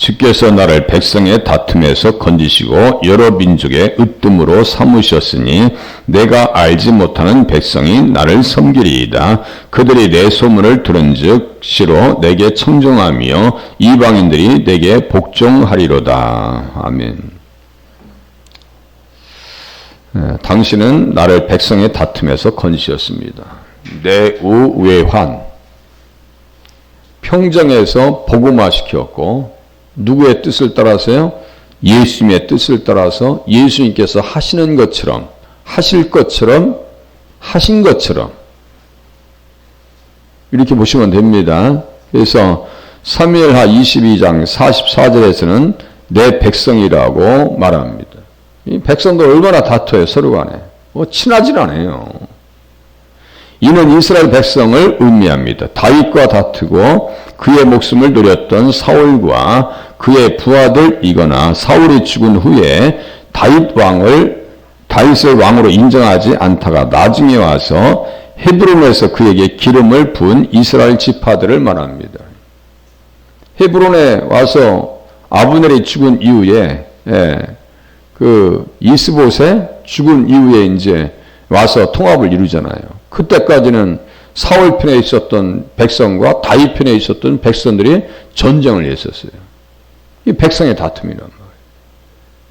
주께서 나를 백성의 다툼에서 건지시고 여러 민족의 으뜸으로 삼으셨으니 내가 알지 못하는 백성이 나를 섬기리이다. 그들이 내 소문을 들은즉 시로 내게 청정하며 이방인들이 내게 복종하리로다. 아멘. 당신은 나를 백성의 다툼에서 건지셨습니다. 내 우외환 평정에서 복음화시켰고 누구의 뜻을 따라서요? 예수님의 뜻을 따라서 예수님께서 하시는 것처럼 하실 것처럼 하신 것처럼 이렇게 보시면 됩니다. 그래서 사무엘하 22장 44절에서는 내 백성이라고 말합니다. 이 백성도 얼마나 다투어요 서로 간에. 친하질 않아요. 이는 이스라엘 백성을 의미합니다. 다윗과 다투고 그의 목숨을 노렸던 사울과 그의 부하들이거나 사울이 죽은 후에 다윗을 왕으로 인정하지 않다가 나중에 와서 헤브론에서 그에게 기름을 부은 이스라엘 지파들을 말합니다. 헤브론에 와서 아브넬이 죽은 이후에 그 이스보셋 죽은 이후에 이제 와서 통합을 이루잖아요. 그때까지는 사울 편에 있었던 백성과 다윗 편에 있었던 백성들이 전쟁을 했었어요. 이 백성의 다툼이란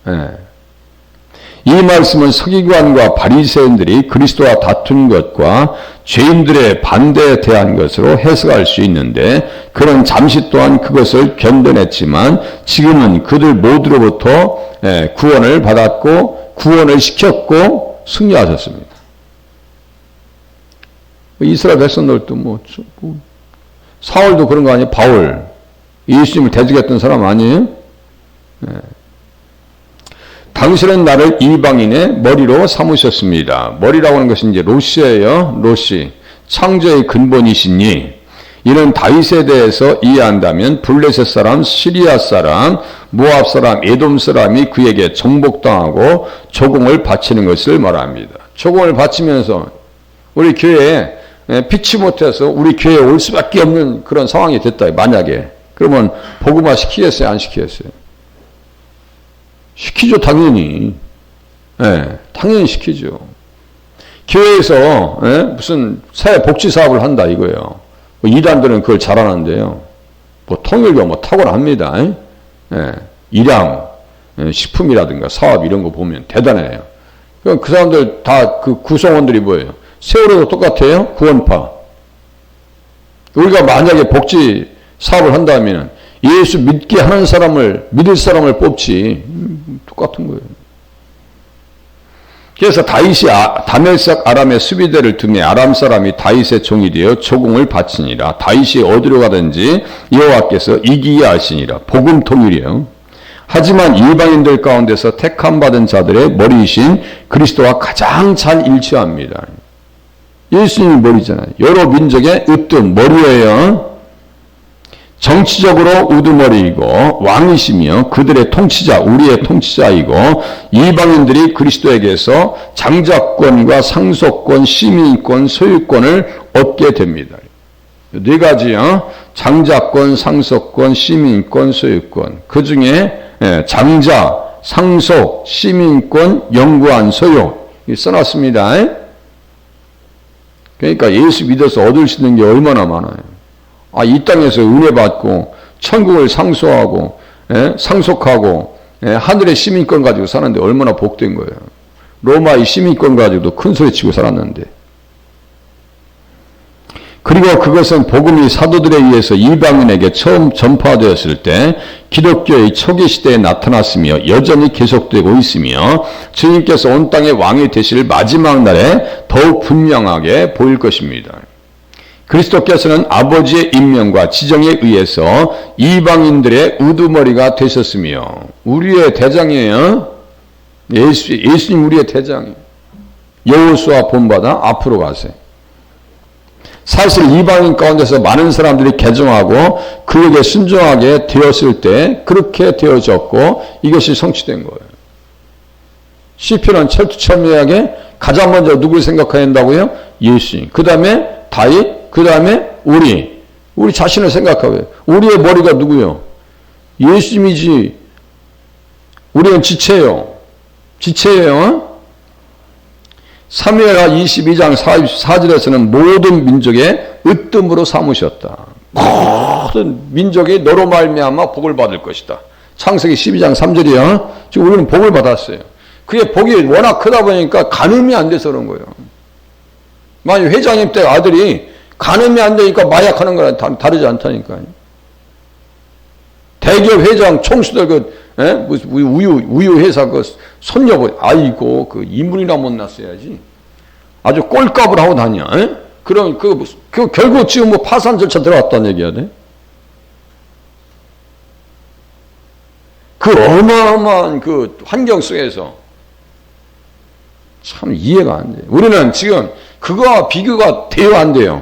말이에요. 이 말씀은 서기관과 바리새인들이 그리스도와 다툰 것과 죄인들의 반대에 대한 것으로 해석할 수 있는데 그는 잠시 동안 그것을 견뎌냈지만 지금은 그들 모두로부터 구원을 받았고 구원을 시켰고 승리하셨습니다. 이스라엘 백성들도 사울도 그런 거 아니에요? 바울 예수님을 대적했던 사람 아니에요? 당신은 나를 이방인의 머리로 삼으셨습니다. 머리라고 하는 것은 이제 로시예요. 로시. 창조의 근본이시니 이는 다윗에 대해서 이해한다면 블레셋 사람, 시리아 사람, 모압 사람, 에돔 사람이 그에게 정복당하고 조공을 바치는 것을 말합니다. 조공을 바치면서 우리 교회에 피치 못해서 우리 교회에 올 수밖에 없는 그런 상황이 됐다. 만약에. 그러면 복음화 시키겠어요? 안 시키겠어요? 시키죠. 당연히. 당연히 시키죠. 교회에서 무슨 사회복지사업을 한다 이거예요. 이단들은 그걸 잘하는데요. 통일교 탁월합니다. 일양, 식품이라든가 사업 이런 거 보면 대단해요. 그 사람들 다 그 구성원들이 뭐예요? 세월호도 똑같아요. 구원파. 우리가 만약에 복지 사업을 한다면 예수 믿게 하는 사람을 믿을 사람을 뽑지. 똑같은 거예요. 그래서 다윗이 다멜삭 아람의 수비대를 둠에 아람 사람이 다윗의 종이 되어 조공을 바치니라. 다윗이 어디로 가든지 여호와께서 이기게 하시니라. 복음 통일이에요. 하지만 일반인들 가운데서 택함 받은 자들의 머리이신 그리스도와 가장 잘 일치합니다. 예수님이 머리잖아요. 여러 민족의 으뜸 머리예요. 정치적으로 우두머리이고 왕이시며 그들의 통치자, 우리의 통치자이고 이방인들이 그리스도에게서 장자권과 상속권, 시민권, 소유권을 얻게 됩니다. 네 가지요. 장자권, 상속권, 시민권, 소유권. 그 중에 장자, 상속, 시민권, 영구한 소유 써놨습니다. 그러니까 예수 믿어서 얻을 수 있는 게 얼마나 많아요. 이 땅에서 은혜 받고 천국을 상속하고 상속하고 하늘의 시민권 가지고 사는데 얼마나 복된 거예요. 로마의 시민권 가지고도 큰 소리 치고 살았는데. 그리고 그것은 복음이 사도들에 의해서 이방인에게 처음 전파되었을 때 기독교의 초기 시대에 나타났으며 여전히 계속되고 있으며 주님께서 온 땅의 왕이 되실 마지막 날에 더욱 분명하게 보일 것입니다. 그리스도께서는 아버지의 임명과 지정에 의해서 이방인들의 우두머리가 되셨으며 우리의 대장이에요. 예수님 우리의 대장이에요. 여호수아 본받아 앞으로 가세요. 사실 이방인 가운데서 많은 사람들이 개종하고 그에게 순종하게 되었을 때 그렇게 되어졌고 이것이 성취된 거예요. 시편은 철두철미하게 가장 먼저 누굴 생각해야 한다고요? 예수님. 그 다음에 다윗, 그 다음에 우리 자신을 생각하고요. 우리의 머리가 누구요? 예수님이지. 우리는 지체요. 지체예요. 사무엘하 22장 44절에서는 모든 민족의 으뜸으로 삼으셨다. 모든 민족이 너로 말미암아 복을 받을 것이다. 창세기 12장 3절이요. 지금 우리는 복을 받았어요. 그게 복이 워낙 크다 보니까 가늠이 안 돼서 그런 거예요. 만약 회장님 때 아들이 가늠이 안 되니까 마약하는 거랑 다르지 않다니까요. 대기업 회장 총수들 무슨 우유 회사 그 손녀 아이고 그 인물이나 못 났어야지. 아주 꼴값을 하고 다녀. 그럼 그 결국 지금 뭐 파산 절차 들어갔다는 얘기야 돼. 그 어마어마한 그 환경 속에서 참 이해가 안 돼. 우리는 지금 그거와 비교가 돼요, 안 돼요?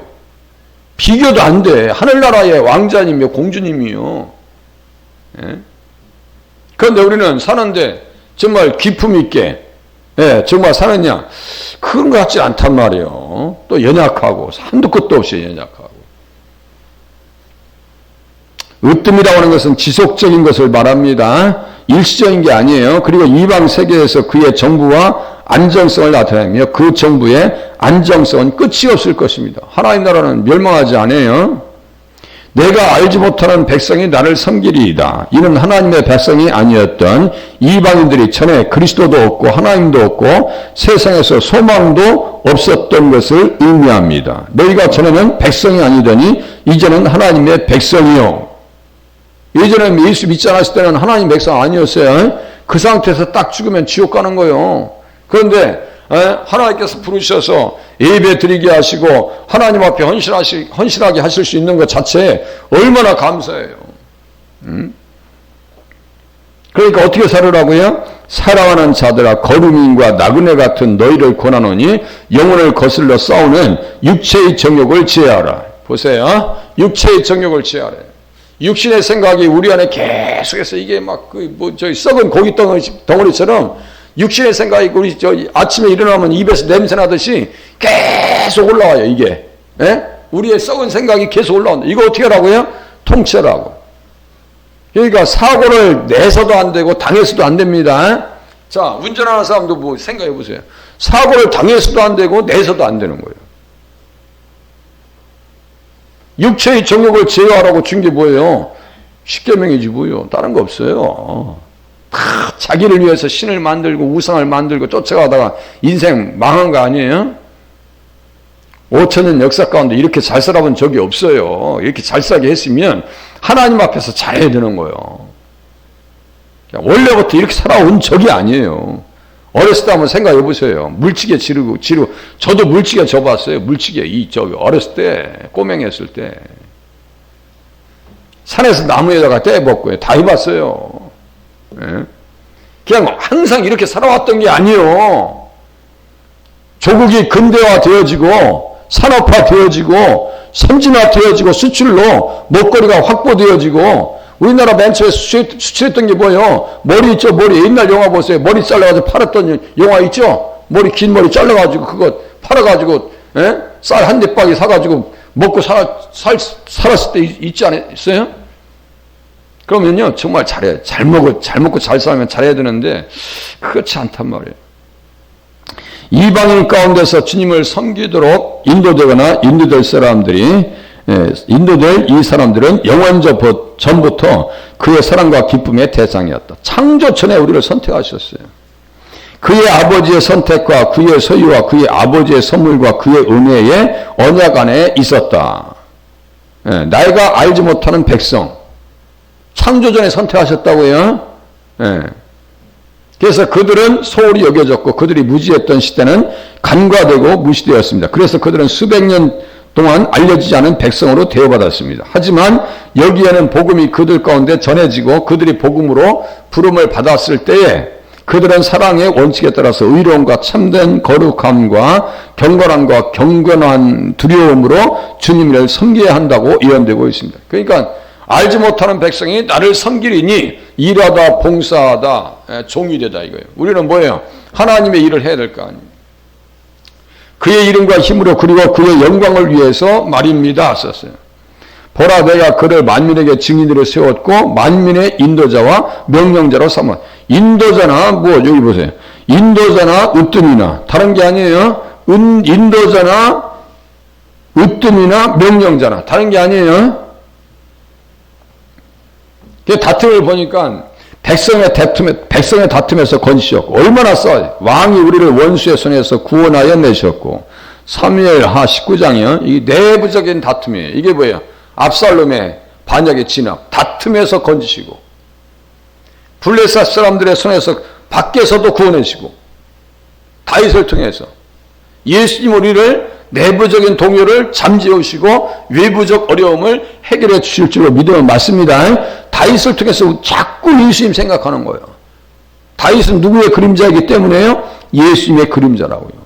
비교도 안 돼. 하늘나라의 왕자님이요, 공주님이요. 예? 그런데 우리는 사는데 정말 기품 있게, 예, 정말 사느냐? 그런 것 같지 않단 말이에요. 또 연약하고, 한도 끝도 없이 연약하고. 으뜸이라고 하는 것은 지속적인 것을 말합니다. 일시적인 게 아니에요. 그리고 이방 세계에서 그의 정부와 안정성을 나타내며 그 정부의 안정성은 끝이 없을 것입니다. 하나님 나라는 멸망하지 않아요. 내가 알지 못하는 백성이 나를 섬기리이다. 이는 하나님의 백성이 아니었던 이방인들이 전에 그리스도도 없고 하나님도 없고 세상에서 소망도 없었던 것을 의미합니다. 너희가 전에는 백성이 아니더니 이제는 하나님의 백성이요. 예전에 예수 믿지 않았을 때는 하나님 백성 아니었어요. 그 상태에서 딱 죽으면 지옥 가는 거예요. 그런데 하나님께서 부르셔서 예배 드리게 하시고 하나님 앞에 헌신하게 하실 수 있는 것 자체에 얼마나 감사해요. 그러니까 어떻게 살으라고요? 사랑하는 자들아 거룩인과 나그네 같은 너희를 권하노니 영혼을 거슬러 싸우는 육체의 정욕을 제하라. 보세요. 육체의 정욕을 제하라. 육신의 생각이 우리 안에 계속해서 이게 막 썩은 고기 덩어리처럼 육신의 생각이 우리 아침에 일어나면 입에서 냄새 나듯이 계속 올라와요, 이게. 예? 우리의 썩은 생각이 계속 올라온다. 이거 어떻게 하라고요? 통치하라고. 그러니까 사고를 내서도 안 되고 당해서도 안 됩니다. 자, 운전하는 사람도 뭐 생각해 보세요. 사고를 당해서도 안 되고 내서도 안 되는 거예요. 육체의 정욕을 제어하라고 준 게 뭐예요? 십계명이지 뭐예요. 다른 거 없어요. 다 자기를 위해서 신을 만들고 우상을 만들고 쫓아가다가 인생 망한 거 아니에요? 5천년 역사 가운데 이렇게 잘 살아본 적이 없어요. 이렇게 잘 살게 했으면 하나님 앞에서 잘해야 되는 거예요. 원래부터 이렇게 살아온 적이 아니에요. 어렸을 때 한번 생각해 보세요. 물치게 지르고 저도 물치게 져봤어요. 물치게 어렸을 때 꼬맹이였을 때 산에서 나무에다가 떼먹고 다 해봤어요. 예? 그냥 항상 이렇게 살아왔던 게 아니에요. 조국이 근대화 되어지고 산업화 되어지고 선진화 되어지고 수출로 먹거리가 확보되어지고 우리나라 맨 처음에 수출했던 게 뭐예요? 머리 있죠? 머리. 옛날 영화 보세요. 머리 잘라가지고 팔았던 영화 있죠? 머리, 긴 머리 잘라가지고 그거 팔아가지고 쌀 한 대박이 사가지고 먹고 살았을 때 있지 않았어요? 그러면요 정말 잘해. 잘 먹고 잘 살면 잘해야 되는데 그렇지 않단 말이에요. 이방인 가운데서 주님을 섬기도록 인도되거나 인도될 사람들이 인도될 이 사람들은 영원적 전부터 그의 사랑과 기쁨의 대상이었다. 창조 전에 우리를 선택하셨어요. 그의 아버지의 선택과 그의 소유와 그의 아버지의 선물과 그의 은혜의 언약 안에 있었다. 나이가 알지 못하는 백성. 창조 전에 선택하셨다고요. 그래서 그들은 소홀히 여겨졌고 그들이 무지했던 시대는 간과되고 무시되었습니다. 그래서 그들은 수백 년 동안 알려지지 않은 백성으로 대우받았습니다. 하지만 여기에는 복음이 그들 가운데 전해지고 그들이 복음으로 부름을 받았을 때에 그들은 사랑의 원칙에 따라서 의로움과 참된 거룩함과 경건함과 경건한 두려움으로 주님을 섬겨야 한다고 예언되고 있습니다. 그러니까 알지 못하는 백성이 나를 섬기리니 일하다 봉사하다 종이 되다 이거예요. 우리는 뭐예요? 하나님의 일을 해야 될 거 아닙니까? 그의 이름과 힘으로 그리고 그의 영광을 위해서 말입니다 썼어요. 보라 내가 그를 만민에게 증인으로 세웠고 만민의 인도자와 명령자로 삼아. 인도자나 뭐 여기 보세요. 인도자나 으뜸이나 다른 게 아니에요. 인도자나 으뜸이나 명령자나 다른 게 아니에요. 그 다툼을 보니까 백성의 다툼에서 건지셨고 얼마나 싸워요. 왕이 우리를 원수의 손에서 구원하여 내셨고 사무엘하 19장이요. 이 내부적인 다툼이에요. 이게 뭐예요? 압살롬의 반역의 진압, 다툼에서 건지시고 블레셋 사람들의 손에서 밖에서도 구원하시고 다윗을 통해서 예수님 우리를 내부적인 동요를 잠재우시고 외부적 어려움을 해결해 주실 줄로 믿으면 맞습니다. 다윗을 통해서 자꾸 예수님 생각하는 거예요. 다윗은 누구의 그림자이기 때문에요? 예수님의 그림자라고요.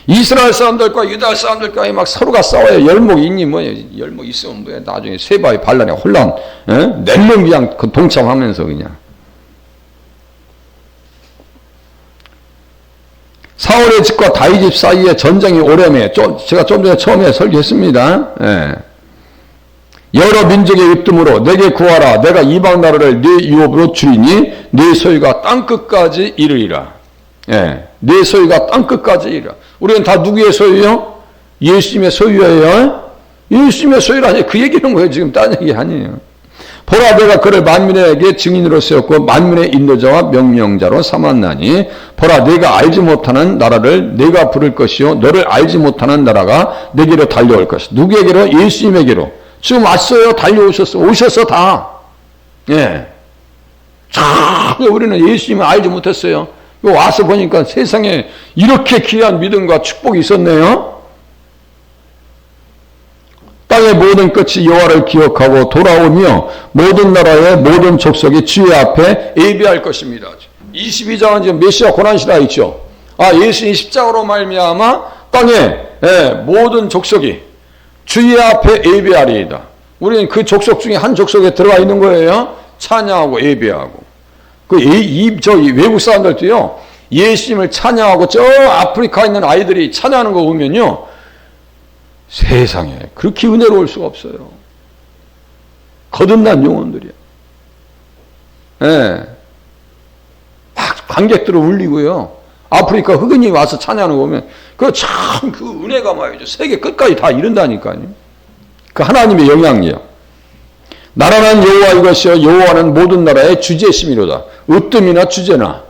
이스라엘 사람들과 유다 사람들과 막 서로가 싸워요. 열목이 있니 뭐예요? 열목 있으면 뭐예요? 나중에 세바의 반란에 혼란, 낼름 그냥 동참하면서 그냥. 사울의 집과 다윗 집 사이에 전쟁이 오래매. 제가 좀 전에 처음에 설교했습니다. 예. 여러 민족의 으뜸으로 내게 구하라. 내가 이방 나라를 네 유업으로 주리니 네 소유가 땅끝까지 이르리라. 예. 네 소유가 땅끝까지 이르리라. 우리는 다 누구의 소유요? 예수님의 소유예요. 예수님의 소유라니 그 얘기는 뭐예요? 지금 딴 얘기 아니에요. 보라 내가 그를 만민에게 증인으로 세웠고 만민의 인도자와 명령자로 삼았나니 보라 내가 알지 못하는 나라를 내가 부를 것이요 너를 알지 못하는 나라가 내게로 달려올 것이다. 누구에게로? 예수님에게로. 지금 왔어요. 오셔서 다. 예. 참 우리는 예수님을 알지 못했어요. 와서 보니까 세상에 이렇게 귀한 믿음과 축복이 있었네요. 땅의 모든 끝이 여호와를 기억하고 돌아오며 모든 나라의 모든 족속이 주의 앞에 예배할 것입니다. 22장은 지금 메시아 고난시라 있죠. 예수님 십자가로 말미암아 땅의 모든 족속이 주의 앞에 예배하리이다. 우리는 그 족속 중에 한 족속에 들어가 있는 거예요. 찬양하고 예배하고. 저 외국 사람들도요. 예수님을 찬양하고 저 아프리카에 있는 아이들이 찬양하는 거 보면요. 세상에 그렇게 은혜로울 수가 없어요. 거듭난 영혼들이야. 예. 막 관객들을 울리고요. 아프리카 흑인이 와서 찬양하는 거 보면 그 은혜가 말이죠. 세계 끝까지 다 이른다니까요. 그 하나님의 영향력. 나라는 여호와 이것이요 여호와는 모든 나라의 주제심이로다. 으뜸이나 주제나.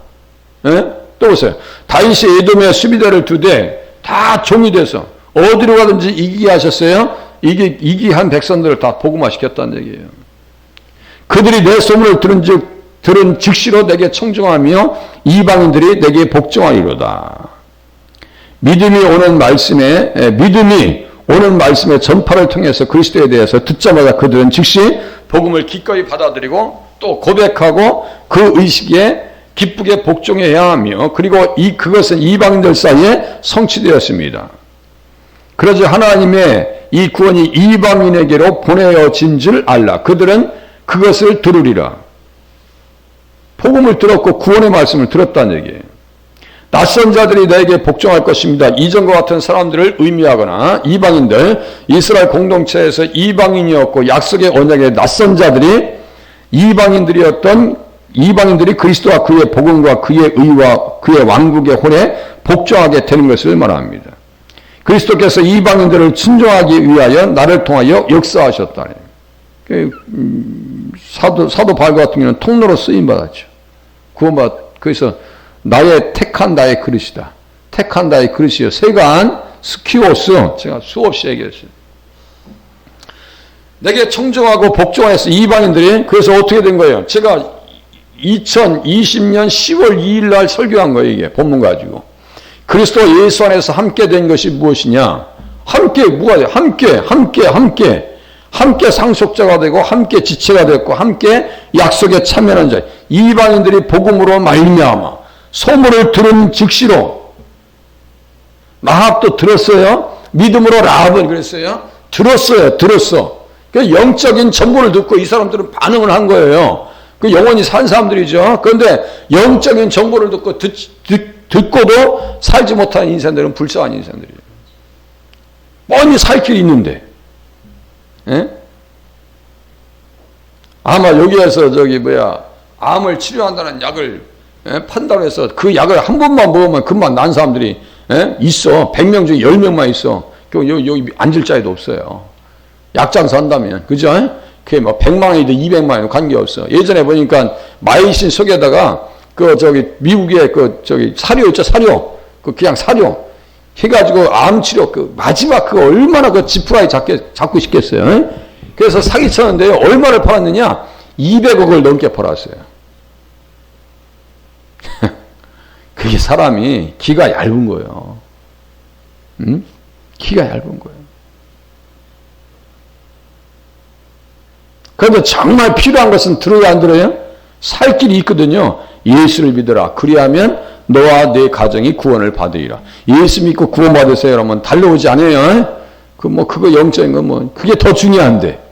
예? 또 보세요. 다윗이 에돔의 수비대를 두되 다 종이 돼서 어디로 가든지 이기게 하셨어요. 이기한 백성들을 다 복음화시켰다는 얘기예요. 그들이 내 소문을 들은 즉시로 내게 청종하며 이방인들이 내게 복종하리로다. 믿음이 오는 말씀의 전파를 통해서 그리스도에 대해서 듣자마자 그들은 즉시 복음을 기꺼이 받아들이고 또 고백하고 그 의식에 기쁘게 복종해야 하며 그리고 그것은 이방인들 사이에 성취되었습니다. 그래서 하나님의 이 구원이 이방인에게로 보내어진 줄 알라. 그들은 그것을 들으리라. 복음을 들었고 구원의 말씀을 들었다는 얘기예요. 낯선 자들이 너에게 복종할 것입니다. 이전과 같은 사람들을 의미하거나 이방인들, 이스라엘 공동체에서 이방인이었고 약속의 언약의 낯선 자들이 이방인들이 그리스도와 그의 복음과 그의 의와 그의 왕국의 혼에 복종하게 되는 것을 말합니다. 그리스도께서 이방인들을 순종하기 위하여 나를 통하여 역사하셨다. 사도 바울 같은 경우는 통로로 쓰임받았죠. 그래서 택한 나의 그릇이다. 택한 나의 그릇이요. 세간 스키오스. 제가 수없이 얘기했어요. 내게 청종하고 복종하였어. 이방인들이. 그래서 어떻게 된 거예요? 제가 2020년 10월 2일 날 설교한 거예요. 이게 본문 가지고. 그리스도 예수 안에서 함께 된 것이 무엇이냐? 함께 상속자가 되고 함께 지체가 됐고 함께 약속에 참여하는 자. 이방인들이 복음으로 말미암아 소문을 들은 즉시로 라합도 들었어요. 믿음으로 라합은 그랬어요. 들었어. 그 영적인 정보를 듣고 이 사람들은 반응을 한 거예요. 그 영원히 산 사람들이죠. 그런데 영적인 정보를 듣고 듣고도 살지 못하는 인생들은 불쌍한 인생들이에요. 뻔히 살 길이 있는데. 예? 아마 여기에서 암을 치료한다는 약을 판다고 해서 그 약을 한 번만 먹으면 금방 난 사람들이 있어. 100명 중에 10명만 있어. 여기 앉을 자리도 없어요. 약장사 한다면. 그죠? 그게 뭐 100만 원이든 200만 원이든 관계없어. 예전에 보니까 마이신 속에다가 미국의 사료 있죠, 사료. 그냥 사료. 해가지고 암 치료, 마지막 얼마나 지푸라기 잡고 싶겠어요. 그래서 사기쳤는데요. 얼마를 팔았느냐? 200억을 넘게 팔았어요. 그게 사람이 기가 얇은 거예요. 응? 기가 얇은 거예요. 그런데 정말 필요한 것은 들어야 안 들어요? 살 길이 있거든요. 예수를 믿어라. 그리하면 너와 내 가정이 구원을 받으리라. 예수 믿고 구원 받으세요. 그러면 달려오지 않아요. 그거 영적인 건 그게 더 중요한데.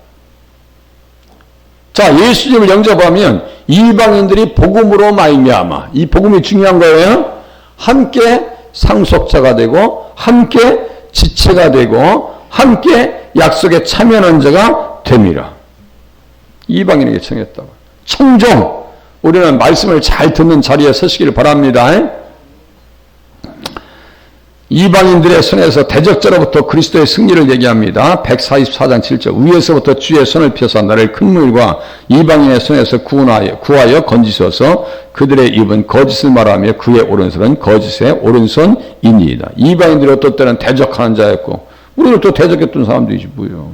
자, 예수님을 영접하면 이방인들이 복음으로 말미암아. 이 복음이 중요한 거예요. 함께 상속자가 되고, 함께 지체가 되고, 함께 약속에 참여하는 자가 됨이라. 이방인에게 청했다고. 청종. 우리는 말씀을 잘 듣는 자리에 서시기를 바랍니다. 이방인들의 손에서 대적자로부터 그리스도의 승리를 얘기합니다. 144장 7절. 위에서부터 주의 손을 펴서 나를 큰 물과 이방인의 손에서 구하여 건지소서. 그들의 입은 거짓을 말하며 그의 오른손은 거짓의 오른손이니이다. 이방인들이 어떨 때는 대적하는 자였고 우리는 또 대적했던 사람들이지 뭐요.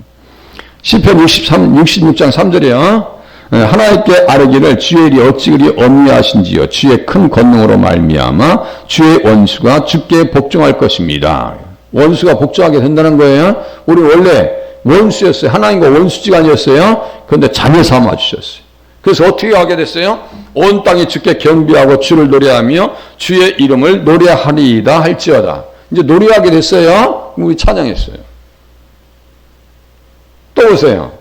시편 66장 3절이요. 하나님께 아뢰기를 주의 일이 어찌 그리 엄미하신지요. 주의 큰 권능으로 말미암아 주의 원수가 주께 복종할 것입니다. 원수가 복종하게 된다는 거예요. 우리 원래 원수였어요. 하나님과 원수지간이었어요. 그런데 자녀 삼아 주셨어요. 그래서 어떻게 하게 됐어요? 온 땅이 주께 경배하고 주를 노래하며 주의 이름을 노래하리이다 할지어다. 이제 노래하게 됐어요. 우리 찬양했어요. 또 보세요.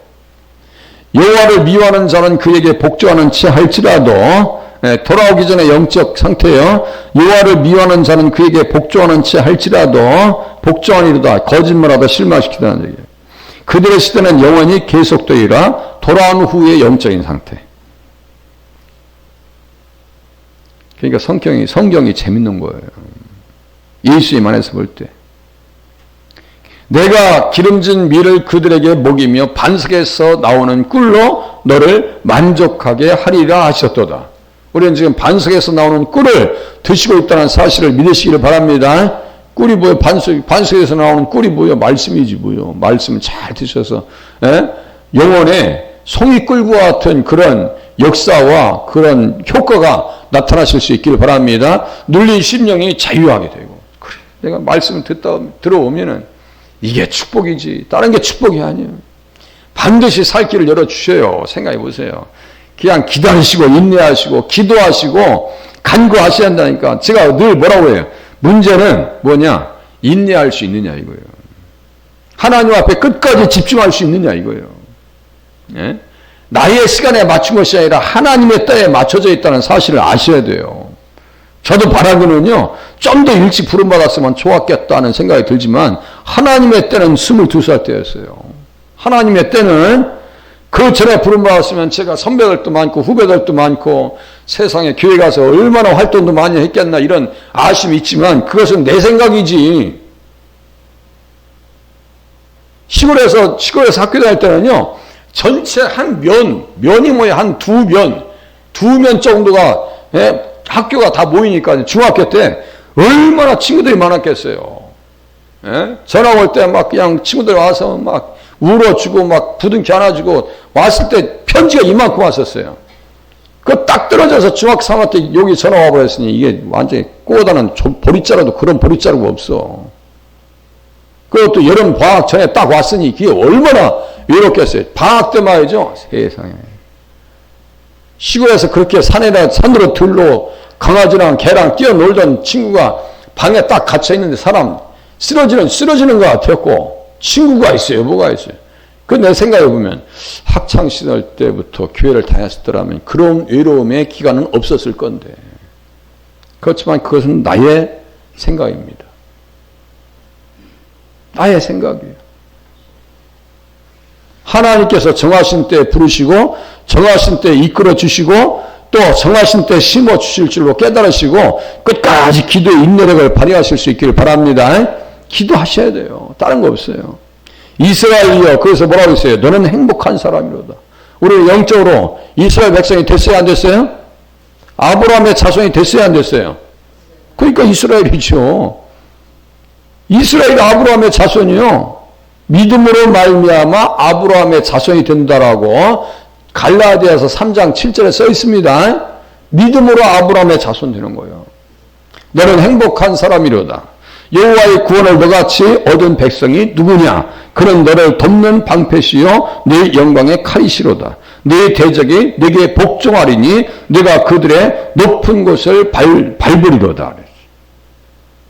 여호와를 미워하는 자는 그에게 복종하는 치 할지라도 돌아오기 전에 영적 상태요. 여호와를 미워하는 자는 그에게 복종하는 치 할지라도 복종하니로다. 거짓말하다 실망시키다는 얘기예요. 그들의 시대는 영원히 계속되리라. 돌아온 후의 영적인 상태. 그러니까 성경이 재밌는 거예요. 예수님 안에서 볼 때. 내가 기름진 밀을 그들에게 먹이며 반석에서 나오는 꿀로 너를 만족하게 하리라 하셨도다. 우리는 지금 반석에서 나오는 꿀을 드시고 있다는 사실을 믿으시기를 바랍니다. 꿀이 뭐예요? 반석에서 나오는 꿀이 뭐예요? 말씀이지 뭐예요? 말씀을 잘 드셔서 영혼에 송이꿀과 같은 그런 역사와 그런 효과가 나타나실 수 있기를 바랍니다. 눌린 심령이 자유하게 되고. 그래, 내가 말씀을 들어오면은 이게 축복이지. 다른 게 축복이 아니에요. 반드시 살 길을 열어주셔요. 생각해 보세요. 그냥 기다리시고 인내하시고 기도하시고 간구하셔야 한다니까. 제가 늘 뭐라고 해요. 문제는 뭐냐? 인내할 수 있느냐 이거예요. 하나님 앞에 끝까지 집중할 수 있느냐 이거예요. 예? 나의 시간에 맞춘 것이 아니라 하나님의 때에 맞춰져 있다는 사실을 아셔야 돼요. 저도 바라기는요, 좀 더 일찍 부름받았으면 좋았겠다는 생각이 들지만, 하나님의 때는 22살 때였어요. 하나님의 때는 그 전에 부름받았으면 제가 선배들도 많고 후배들도 많고 세상에 교회 가서 얼마나 활동도 많이 했겠나 이런 아쉬움이 있지만 그것은 내 생각이지. 시골에서 학교 다닐 때는요, 전체 면이 뭐야, 한 두 면 정도가, 학교가 다 모이니까 중학교 때 얼마나 친구들이 많았겠어요. 전화 올 때 막 그냥 친구들 와서 막 울어주고 막 부둥켜 안아주고 왔을 때 편지가 이만큼 왔었어요. 그거 딱 떨어져서 중학교 3학년 때 여기 전화 와버렸으니 이게 완전히 꼬다는 보리자루도 그런 보리자루가 없어. 그것도 여름 방학 전에 딱 왔으니 그게 얼마나 외롭겠어요. 방학 때 말이죠. 세상에. 시골에서 그렇게 산으로 들로 강아지랑 개랑 뛰어놀던 친구가 방에 딱 갇혀 있는데 사람 쓰러지는 것 같았고 친구가 있어요. 뭐가 있어요. 그 내 생각해 보면 학창시절 때부터 교회를 다녔더라면 그런 외로움의 기간은 없었을 건데 그렇지만 그것은 나의 생각입니다. 나의 생각이에요. 하나님께서 정하신 때 부르시고 정하신 때 이끌어 주시고 또 정하신 때 심어 주실 줄로 깨달으시고 끝까지 기도의 인내력을 발휘하실 수 있기를 바랍니다. 기도하셔야 돼요. 다른 거 없어요. 이스라엘이여, 그래서 뭐라고 했어요? 너는 행복한 사람이로다. 우리 영적으로 이스라엘 백성이 됐어요, 안 됐어요? 아브라함의 자손이 됐어요, 안 됐어요? 그러니까 이스라엘이죠. 이스라엘이 아브라함의 자손이요. 믿음으로 말미암아 아브라함의 자손이 된다라고 갈라디아서 3장 7절에 써 있습니다. 믿음으로 아브라함의 자손 되는 거예요. 너는 행복한 사람이로다. 여호와의 구원을 너같이 얻은 백성이 누구냐? 그는 너를 돕는 방패시요 네 영광의 칼이시로다. 네 대적이 네게 복종하리니 네가 그들의 높은 곳을 밟으리로다.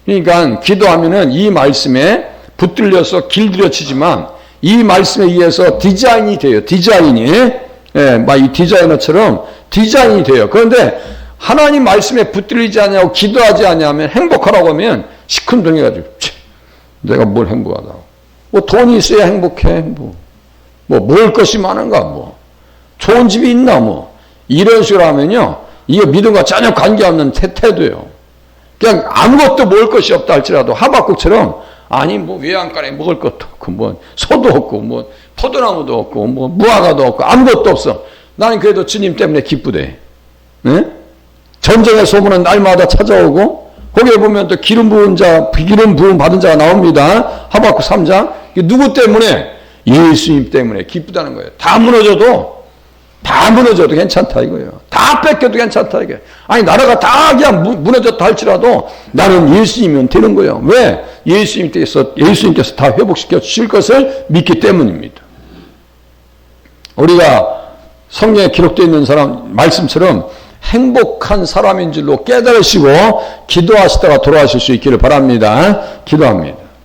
그러니까 기도하면은 이 말씀에 붙들려서 길들여지지만 이 말씀에 의해서 디자인이 돼요. 디자인이. 예, 막 이 디자이너처럼 디자인이 돼요. 그런데 하나님 말씀에 붙들리지 않냐고 기도하지 않냐면 행복하라고 하면 시큰둥해가지고 내가 뭘 행복하다고. 뭐 돈이 있어야 행복해. 뭐 먹을 것이 많은가 뭐. 좋은 집이 있나 뭐. 이런 식으로 하면요. 이게 믿음과 전혀 관계없는 태도예요. 그냥 아무것도 먹을 것이 없다 할지라도 하박국처럼 아니 뭐 외양간에 먹을 것도 없고 뭐 소도 없고 뭐 포도나무도 없고 뭐 무화과도 없고 아무것도 없어. 나는 그래도 주님 때문에 기쁘대. 네? 전쟁의 소문은 날마다 찾아오고 거기에 보면 또 기름 부음 받은 자가 나옵니다. 하박국 3장. 누구 때문에? 예수님 때문에 기쁘다는 거예요. 다 무너져도 괜찮다 이거예요. 다 뺏겨도 괜찮다 이게. 아니 나라가 다 그냥 무너졌다 할지라도 나는 예수님이면 되는 거예요. 왜? 예수님께서 다 회복시켜 주실 것을 믿기 때문입니다. 우리가 성경에 기록되어 있는 사람 말씀처럼 행복한 사람인 줄로 깨달으시고 기도하시다가 돌아가실 수 있기를 바랍니다. 기도합니다.